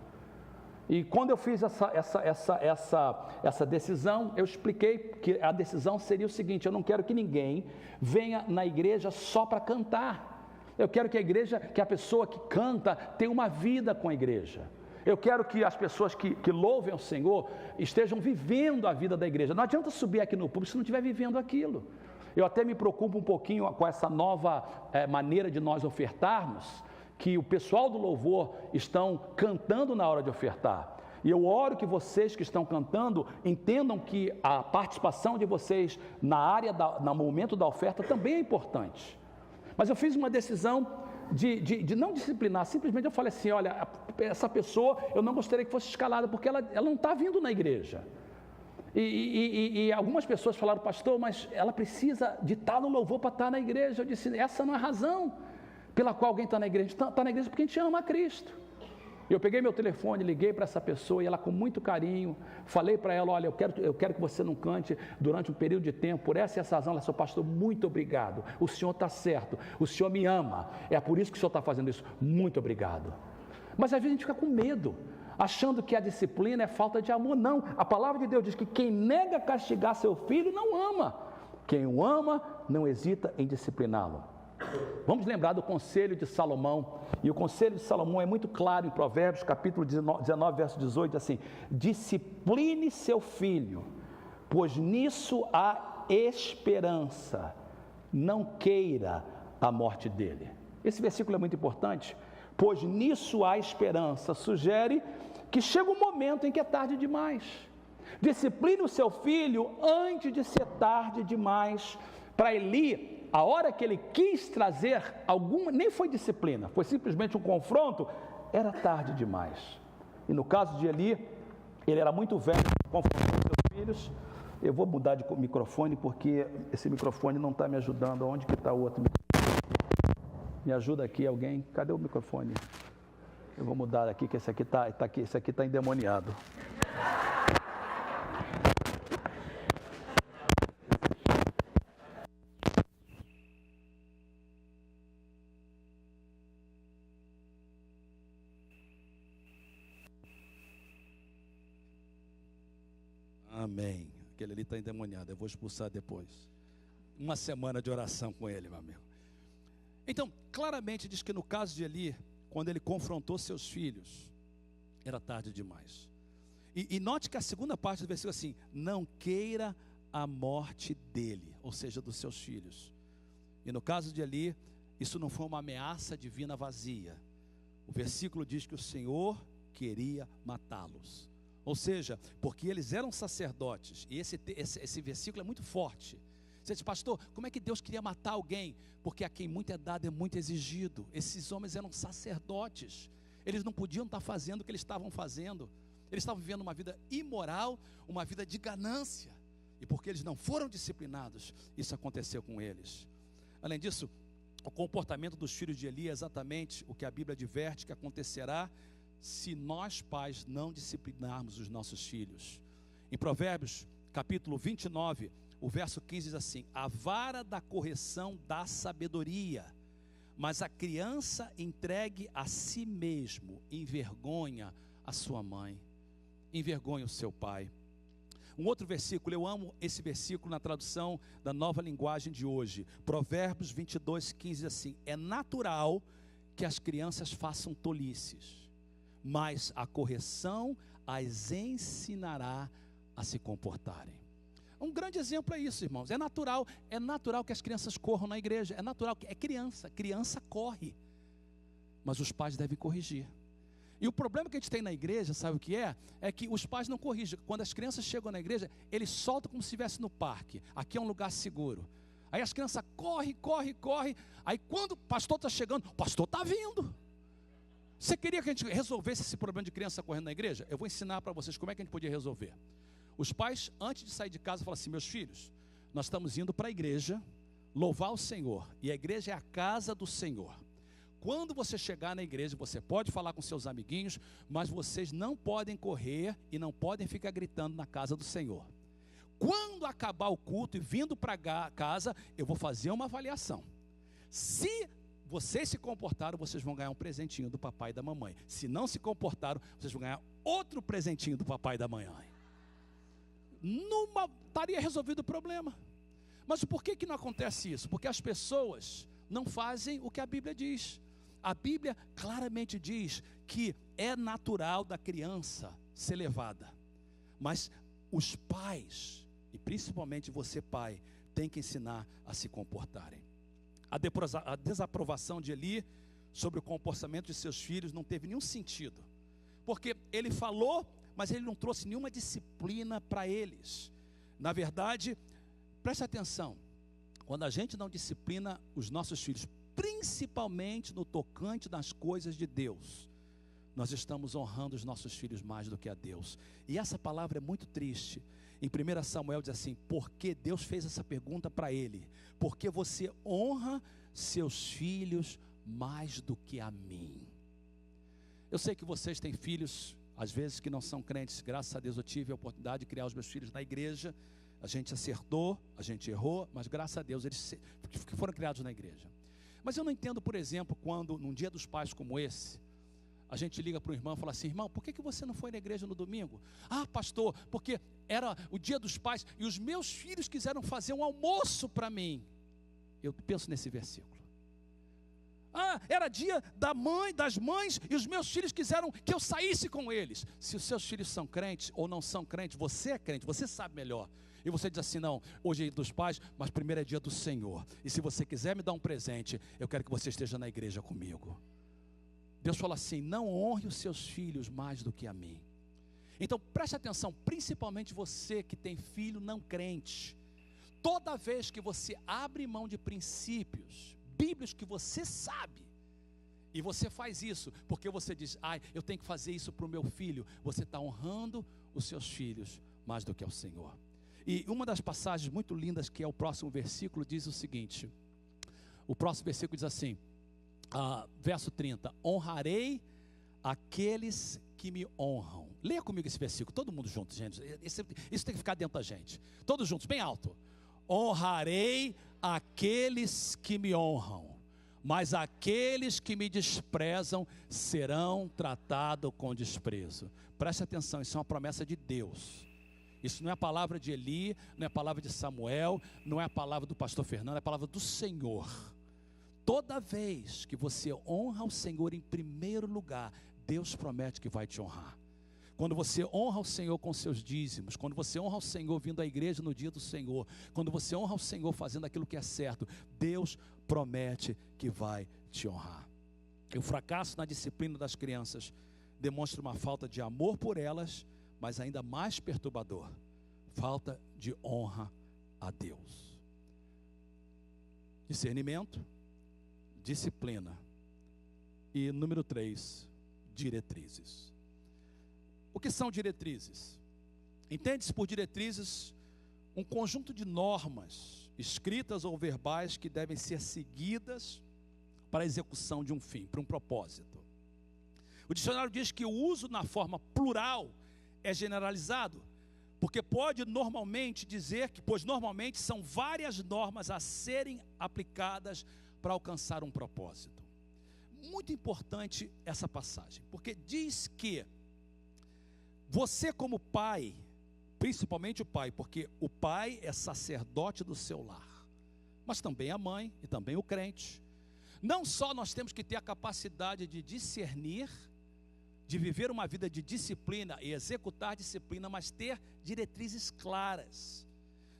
E quando eu fiz essa decisão, eu expliquei que a decisão seria o seguinte: eu não quero que ninguém venha na igreja só para cantar. Eu quero que a pessoa que canta tenha uma vida com a igreja. Eu quero que as pessoas que louvem ao Senhor estejam vivendo a vida da igreja. Não adianta subir aqui no púlpito se não estiver vivendo aquilo. Eu até me preocupo um pouquinho com essa nova maneira de nós ofertarmos, que o pessoal do louvor estão cantando na hora de ofertar. E eu oro que vocês que estão cantando entendam que a participação de vocês no momento da oferta também é importante. Mas eu fiz uma decisão de não disciplinar, simplesmente eu falei assim: olha, essa pessoa eu não gostaria que fosse escalada, porque ela não está vindo na igreja. E algumas pessoas falaram: pastor, mas ela precisa de estar no louvor para estar na igreja. Eu disse: essa não é a razão pela qual alguém está na igreja. Está na igreja porque a gente ama a Cristo. Eu peguei meu telefone, liguei para essa pessoa e ela, com muito carinho, falei para ela: olha, eu quero que você não cante durante um período de tempo, por essa e essa razão. Ela: seu pastor, muito obrigado, o senhor está certo, o senhor me ama, é por isso que o senhor está fazendo isso, muito obrigado. Mas às vezes a gente fica com medo, achando que a disciplina é falta de amor. Não, a palavra de Deus diz que quem nega castigar seu filho não ama, quem o ama não hesita em discipliná-lo. Vamos lembrar do conselho de Salomão, e o conselho de Salomão é muito claro em Provérbios capítulo 19, verso 18, assim: discipline seu filho, pois nisso há esperança, não queira a morte dele. Esse versículo é muito importante, pois nisso há esperança, sugere que chega um momento em que é tarde demais. Discipline o seu filho antes de ser tarde demais. Para Eli, a hora que ele quis trazer alguma, nem foi disciplina, foi simplesmente um confronto, era tarde demais. E no caso de Eli, ele era muito velho, confrontou seus filhos. Eu vou mudar de microfone porque esse microfone não está me ajudando. Onde que está o outro microfone? Me ajuda aqui alguém? Cadê o microfone? Eu vou mudar aqui, que esse aqui está aqui, esse aqui está endemoniado. Amém. Aquele ali está endemoniado, eu vou expulsar depois. Uma semana de oração com ele, meu amigo. Então, claramente diz que no caso de Eli, quando ele confrontou seus filhos, era tarde demais. E note que a segunda parte do versículo é assim: não queira a morte dele, ou seja, dos seus filhos. E no caso de Eli, isso não foi uma ameaça divina vazia. O versículo diz que o Senhor queria matá-los. Ou seja, porque eles eram sacerdotes. E esse versículo é muito forte. Você diz, pastor, como é que Deus queria matar alguém? Porque a quem muito é dado é muito exigido. Esses homens eram sacerdotes. Eles não podiam estar fazendo o que eles estavam fazendo. Eles estavam vivendo uma vida imoral, uma vida de ganância. E porque eles não foram disciplinados, isso aconteceu com eles. Além disso, o comportamento dos filhos de Eli é exatamente o que a Bíblia adverte que acontecerá se nós pais não disciplinarmos os nossos filhos. Em Provérbios capítulo 29, o verso 15 diz assim: a vara da correção dá sabedoria, mas a criança entregue a si mesmo envergonha a sua mãe, envergonha o seu pai. Um outro versículo, eu amo esse versículo na tradução da Nova Linguagem de hoje, Provérbios 22, 15 diz assim: é natural que as crianças façam tolices, mas a correção as ensinará a se comportarem. Um grande exemplo é isso, irmãos. É natural que as crianças corram na igreja. É natural, é criança corre. Mas os pais devem corrigir. E o problema que a gente tem na igreja, sabe o que é? É que os pais não corrigem. Quando as crianças chegam na igreja, eles soltam como se estivesse no parque. Aqui é um lugar seguro. Aí as crianças correm. Aí quando o pastor está chegando, o pastor está vindo. Você queria que a gente resolvesse esse problema de criança correndo na igreja? Eu vou ensinar para vocês como é que a gente podia resolver. Os pais, antes de sair de casa, falam assim: meus filhos, nós estamos indo para a igreja louvar o Senhor, e a igreja é a casa do Senhor. Quando você chegar na igreja, você pode falar com seus amiguinhos, mas vocês não podem correr e não podem ficar gritando na casa do Senhor. Quando acabar o culto e vindo para casa, eu vou fazer uma avaliação. Se vocês se comportaram, vocês vão ganhar um presentinho do papai e da mamãe. Se não se comportaram, vocês vão ganhar outro presentinho do papai e da mamãe. Estaria resolvido o problema. Mas por que não acontece isso? Porque as pessoas não fazem o que a Bíblia diz. A Bíblia claramente diz que é natural da criança ser levada. Mas os pais, e principalmente você pai, tem que ensinar a se comportarem. A desaprovação de Eli sobre o comportamento de seus filhos não teve nenhum sentido. Porque ele falou, mas ele não trouxe nenhuma disciplina para eles. Na verdade, preste atenção, quando a gente não disciplina os nossos filhos, principalmente no tocante das coisas de Deus, nós estamos honrando os nossos filhos mais do que a Deus. E essa palavra é muito triste. Em 1 Samuel diz assim: porque Deus fez essa pergunta para ele: porque você honra seus filhos mais do que a mim. Eu sei que vocês têm filhos, às vezes, que não são crentes. Graças a Deus eu tive a oportunidade de criar os meus filhos na igreja. A gente acertou, a gente errou, mas graças a Deus eles foram criados na igreja. Mas eu não entendo, por exemplo, quando num dia dos pais como esse, a gente liga para o irmão e fala assim: irmão, por que você não foi na igreja no domingo? Ah, pastor, porque era o dia dos pais e os meus filhos quiseram fazer um almoço para mim. Eu penso nesse versículo. Ah, era dia das mães e os meus filhos quiseram que eu saísse com eles. Se os seus filhos são crentes ou não são crentes, você é crente, você sabe melhor. E você diz assim: não, hoje é dia dos pais, mas primeiro é dia do Senhor. E se você quiser me dar um presente, eu quero que você esteja na igreja comigo. Deus fala assim: não honre os seus filhos mais do que a mim. Então preste atenção, principalmente você que tem filho não crente. Toda vez que você abre mão de princípios bíblicos que você sabe, e você faz isso porque você diz, eu tenho que fazer isso para o meu filho, você está honrando os seus filhos mais do que ao Senhor. E uma das passagens muito lindas, que é o próximo versículo, diz o seguinte, o próximo versículo diz assim, verso 30, honrarei aqueles que me honram. Leia comigo esse versículo, todo mundo junto, gente, isso tem que ficar dentro da gente, todos juntos, bem alto. Honrarei aqueles que me honram, mas aqueles que me desprezam serão tratados com desprezo. Preste atenção, isso é uma promessa de Deus. Isso não é a palavra de Eli, não é a palavra de Samuel, não é a palavra do pastor Fernando, é a palavra do Senhor. Toda vez que você honra o Senhor em primeiro lugar, Deus promete que vai te honrar. Quando você honra o Senhor com seus dízimos, quando você honra o Senhor vindo à igreja no dia do Senhor, quando você honra o Senhor fazendo aquilo que é certo, Deus promete que vai te honrar. E o fracasso na disciplina das crianças demonstra uma falta de amor por elas, mas ainda mais perturbador, falta de honra a Deus. Discernimento, disciplina e número 3, diretrizes. O que são diretrizes? Entende-se por diretrizes um conjunto de normas, escritas ou verbais, que devem ser seguidas para a execução de um fim, para um propósito. O dicionário diz que o uso na forma plural é generalizado, porque pode normalmente dizer que, pois normalmente são várias normas a serem aplicadas para alcançar um propósito. Muito importante essa passagem, porque diz que você como pai, principalmente o pai, porque o pai é sacerdote do seu lar, mas também a mãe e também o crente. Não só nós temos que ter a capacidade de discernir, de viver uma vida de disciplina e executar disciplina, mas ter diretrizes claras,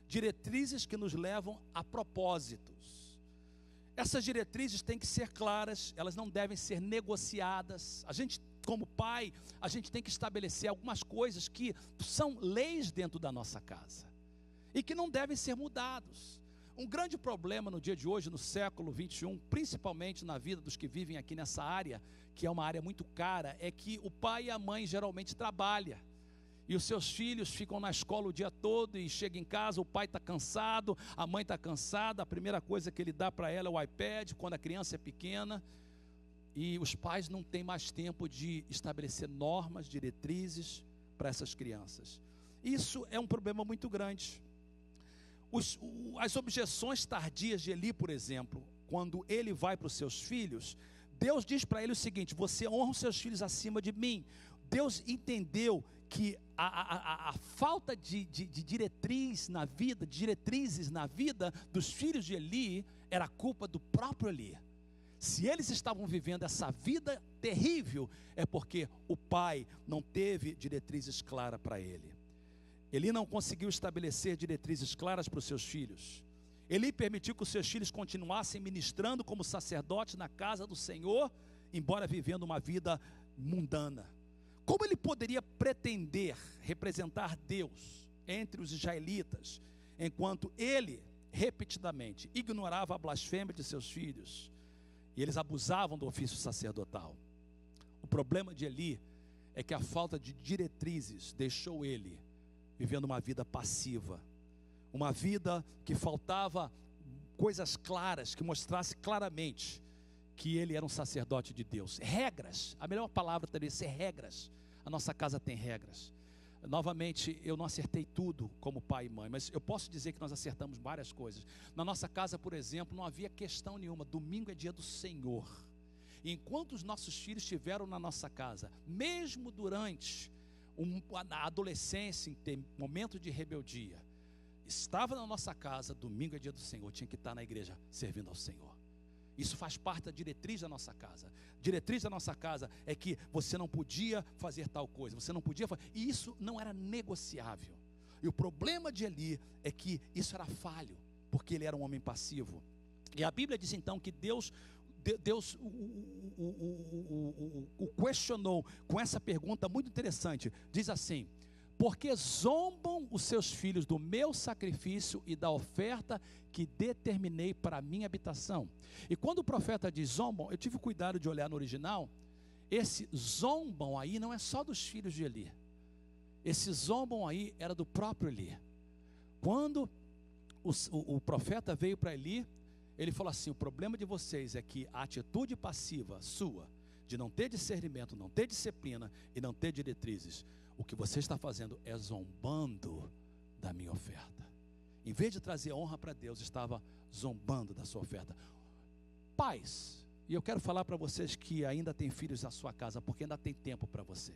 diretrizes que nos levam a propósitos. Essas diretrizes têm que ser claras, elas não devem ser negociadas. A gente, como pai, a gente tem que estabelecer algumas coisas que são leis dentro da nossa casa e que não devem ser mudados. Um grande problema no dia de hoje, no século 21, principalmente na vida dos que vivem aqui nessa área, que é uma área muito cara, é que o pai e a mãe geralmente trabalham, e os seus filhos ficam na escola o dia todo, e chega em casa, o pai está cansado, a mãe está cansada, a primeira coisa que ele dá para ela é o iPad, quando a criança é pequena, e os pais não têm mais tempo de estabelecer normas, diretrizes para essas crianças. Isso é um problema muito grande. As objeções tardias de Eli, por exemplo, quando ele vai para os seus filhos, Deus diz para ele o seguinte: você honra os seus filhos acima de mim. Deus entendeu que a falta de diretrizes na vida dos filhos de Eli era culpa do próprio Eli. Se eles estavam vivendo essa vida terrível, é porque o pai não teve diretrizes claras para ele. Eli não conseguiu estabelecer diretrizes claras para os seus filhos. Eli permitiu que os seus filhos continuassem ministrando como sacerdotes na casa do Senhor, embora vivendo uma vida mundana. Como ele poderia pretender representar Deus entre os israelitas, enquanto ele, repetidamente, ignorava a blasfêmia de seus filhos, e eles abusavam do ofício sacerdotal? O problema de Eli é que a falta de diretrizes deixou ele vivendo uma vida passiva, uma vida que faltava coisas claras, que mostrasse claramente que ele era um sacerdote de Deus. Regras, a melhor palavra também é ser regras. A nossa casa tem regras. Novamente, eu não acertei tudo como pai e mãe, mas eu posso dizer que nós acertamos várias coisas. Na nossa casa, por exemplo, não havia questão nenhuma, domingo é dia do Senhor. E enquanto os nossos filhos estiveram na nossa casa, mesmo durante a adolescência, em momento de rebeldia, estava na nossa casa, domingo é dia do Senhor, tinha que estar na igreja servindo ao Senhor. Isso faz parte da diretriz da nossa casa. Diretriz da nossa casa é que você não podia fazer tal coisa, você não podia fazer, e isso não era negociável. E o problema de Eli é que isso era falho, porque ele era um homem passivo. E a Bíblia diz então que Deus o questionou com essa pergunta muito interessante. Diz assim: porque zombam os seus filhos do meu sacrifício e da oferta que determinei para a minha habitação. E quando o profeta diz zombam, eu tive cuidado de olhar no original. Esse zombam aí não é só dos filhos de Eli. Esse zombam aí era do próprio Eli. Quando o profeta veio para Eli, ele falou assim: o problema de vocês é que a atitude passiva sua, de não ter discernimento, não ter disciplina e não ter diretrizes, o que você está fazendo é zombando da minha oferta. Em vez de trazer honra para Deus, estava zombando da sua oferta. Pais, e eu quero falar para vocês que ainda tem filhos na sua casa, porque ainda tem tempo para você.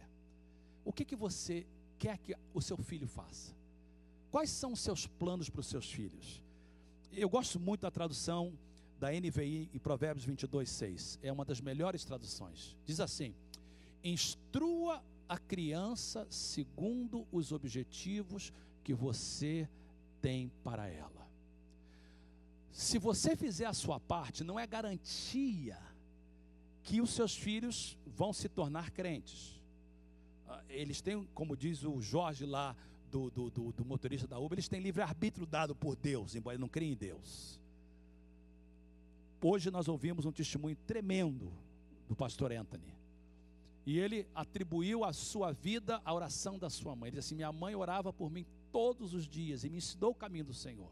O que você quer que o seu filho faça? Quais são os seus planos para os seus filhos? Eu gosto muito da tradução da NVI em Provérbios 22:6. É uma das melhores traduções. Diz assim: instrua a criança segundo os objetivos que você tem para ela. Se você fizer a sua parte, não é garantia que os seus filhos vão se tornar crentes. Eles têm, como diz o Jorge lá, do motorista da Uber, eles têm livre-arbítrio dado por Deus, embora ele não creia em Deus. Hoje nós ouvimos um testemunho tremendo do pastor Anthony. E ele atribuiu a sua vida à oração da sua mãe. Ele disse assim: minha mãe orava por mim todos os dias e me ensinou o caminho do Senhor.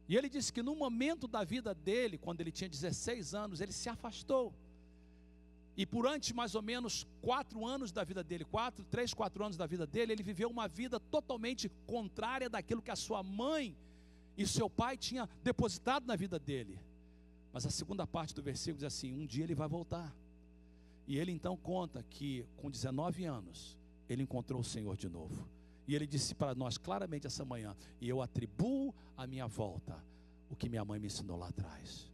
E ele disse que no momento da vida dele, quando ele tinha 16 anos, ele se afastou. E durante mais ou menos 4 anos da vida dele, 3, 4 anos da vida dele, ele viveu uma vida totalmente contrária daquilo que a sua mãe e seu pai tinham depositado na vida dele. Mas a segunda parte do versículo diz assim: um dia ele vai voltar. E ele então conta que com 19 anos, ele encontrou o Senhor de novo. E ele disse para nós claramente essa manhã: e eu atribuo à minha volta o que minha mãe me ensinou lá atrás.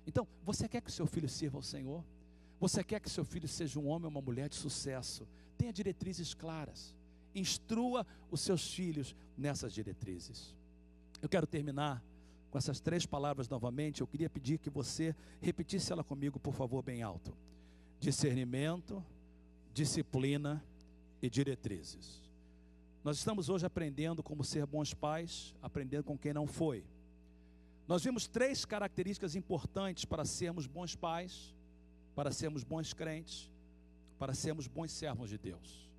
Então, você quer que o seu filho sirva ao Senhor? Você quer que seu filho seja um homem ou uma mulher de sucesso? Tenha diretrizes claras. Instrua os seus filhos nessas diretrizes. Eu quero terminar com essas 3 palavras novamente. Eu queria pedir que você repetisse ela comigo, por favor, bem alto: discernimento, disciplina e diretrizes. Nós estamos hoje aprendendo como ser bons pais, aprendendo com quem não foi. Nós vimos 3 características importantes para sermos bons pais, para sermos bons crentes, para sermos bons servos de Deus.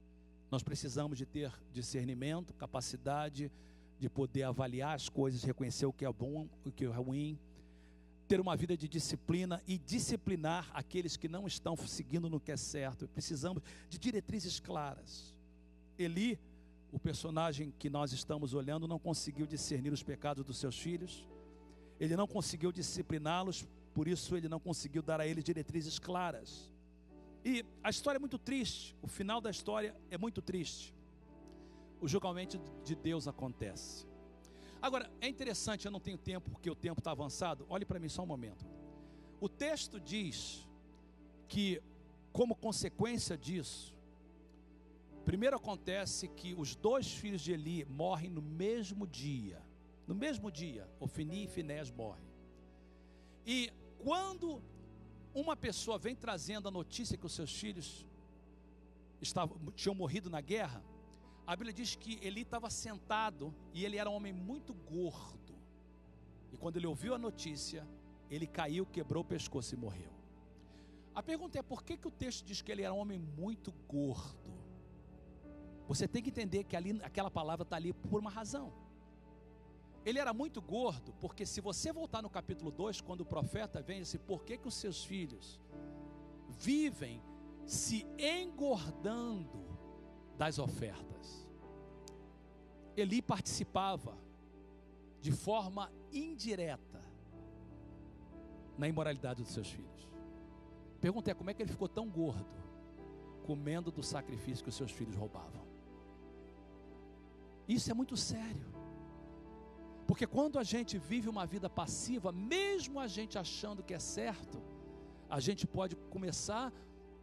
Nós precisamos de ter discernimento, capacidade de poder avaliar as coisas, reconhecer o que é bom e o que é ruim, ter uma vida de disciplina e disciplinar aqueles que não estão seguindo no que é certo. Precisamos de diretrizes claras. Eli, o personagem que nós estamos olhando, não conseguiu discernir os pecados dos seus filhos, ele não conseguiu discipliná-los, por isso ele não conseguiu dar a eles diretrizes claras. E a história é muito triste, o final da história é muito triste. O julgamento de Deus acontece. Agora, é interessante, eu não tenho tempo, porque o tempo está avançado. Olhe para mim só um momento. O texto diz que, como consequência disso, primeiro acontece que os 2 filhos de Eli morrem no mesmo dia. No mesmo dia, Ofni e Finés morrem. E quando uma pessoa vem trazendo a notícia que os seus filhos tinham morrido na guerra, a Bíblia diz que Eli estava sentado e ele era um homem muito gordo. E quando ele ouviu a notícia, ele caiu, quebrou o pescoço e morreu. A pergunta é: por que o texto diz que ele era um homem muito gordo? Você tem que entender que ali, aquela palavra está ali por uma razão. Ele era muito gordo, porque se você voltar no capítulo 2, quando o profeta vem e diz: por que os seus filhos vivem se engordando das ofertas? Eli participava de forma indireta na imoralidade dos seus filhos. A pergunta é: como é que ele ficou tão gordo comendo do sacrifício que os seus filhos roubavam? Isso é muito sério. Porque quando a gente vive uma vida passiva, mesmo a gente achando que é certo, a gente pode começar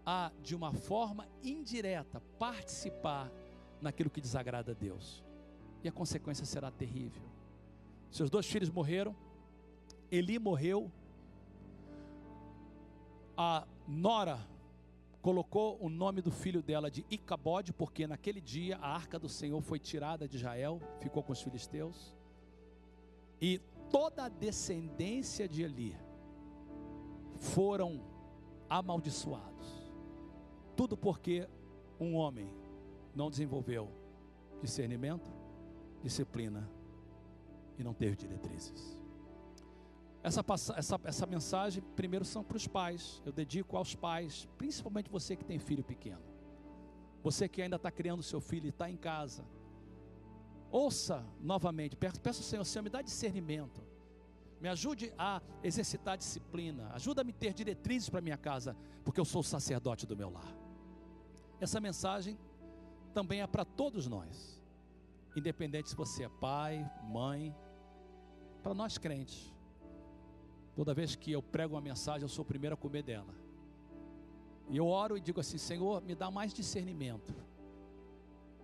a, de uma forma indireta, participar naquilo que desagrada a Deus. E a consequência será terrível. Seus 2 filhos morreram, Eli morreu, a nora colocou o nome do filho dela de Icabode, porque naquele dia a arca do Senhor foi tirada de Israel, ficou com os filisteus, e toda a descendência de Eli foram amaldiçoados, tudo porque um homem não desenvolveu discernimento, disciplina e não teve diretrizes. Essa mensagem, primeiro, são para os pais. Eu dedico aos pais, principalmente você que tem filho pequeno, você que ainda está criando seu filho e está em casa. Ouça novamente, peça ao Senhor: Senhor, me dá discernimento, me ajude a exercitar a disciplina, ajuda-me a ter diretrizes para minha casa, porque eu sou o sacerdote do meu lar. Essa mensagem também é para todos nós, independente se você é pai, mãe, para nós crentes. Toda vez que eu prego uma mensagem, eu sou o primeiro a comer dela. E eu oro e digo assim: Senhor, me dá mais discernimento,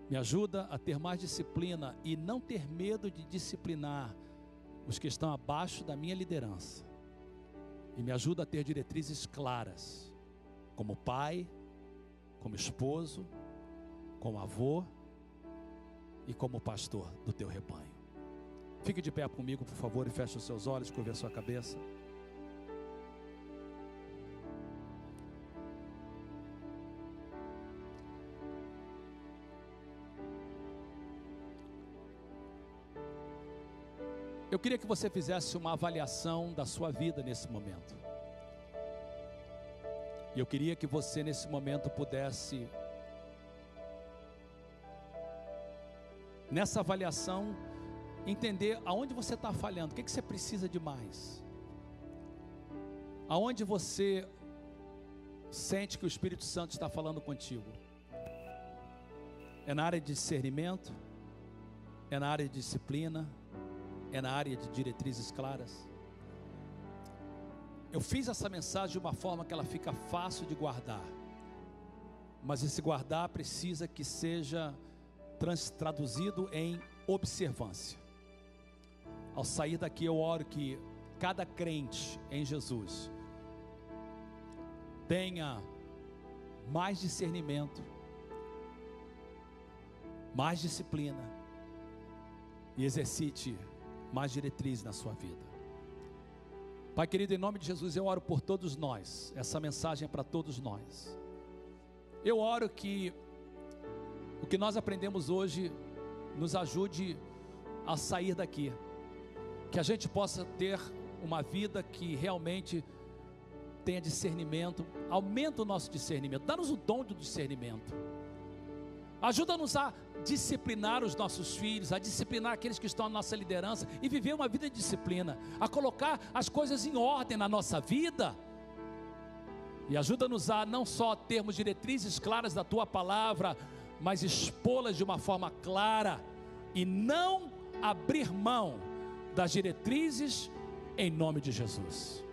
me ajuda a ter mais disciplina e não ter medo de disciplinar os que estão abaixo da minha liderança, e me ajuda a ter diretrizes claras, como pai, como esposo, como avô e como pastor do teu rebanho. Fique de pé comigo, por favor, e feche os seus olhos, curve a sua cabeça. Eu queria que você fizesse uma avaliação da sua vida nesse momento. E eu queria que você nesse momento pudesse, nessa avaliação, entender aonde você está falhando, o que você precisa de mais, aonde você sente que o Espírito Santo está falando contigo. É na área de discernimento? É na área de disciplina? É na área de diretrizes claras? Eu fiz essa mensagem de uma forma que ela fica fácil de guardar, mas esse guardar precisa que seja traduzido em observância. Ao sair daqui, eu oro que cada crente em Jesus tenha mais discernimento, mais disciplina e exercite mais diretriz na sua vida. Pai querido, em nome de Jesus, eu oro por todos nós. Essa mensagem é para todos nós. Eu oro que o que nós aprendemos hoje nos ajude a sair daqui, que a gente possa ter uma vida que realmente tenha discernimento. Aumenta o nosso discernimento, dá-nos o dom do discernimento, ajuda-nos a disciplinar os nossos filhos, a disciplinar aqueles que estão na nossa liderança e viver uma vida de disciplina, a colocar as coisas em ordem na nossa vida, e ajuda-nos a não só termos diretrizes claras da Tua Palavra, mas expô-las de uma forma clara e não abrir mão das diretrizes, em nome de Jesus.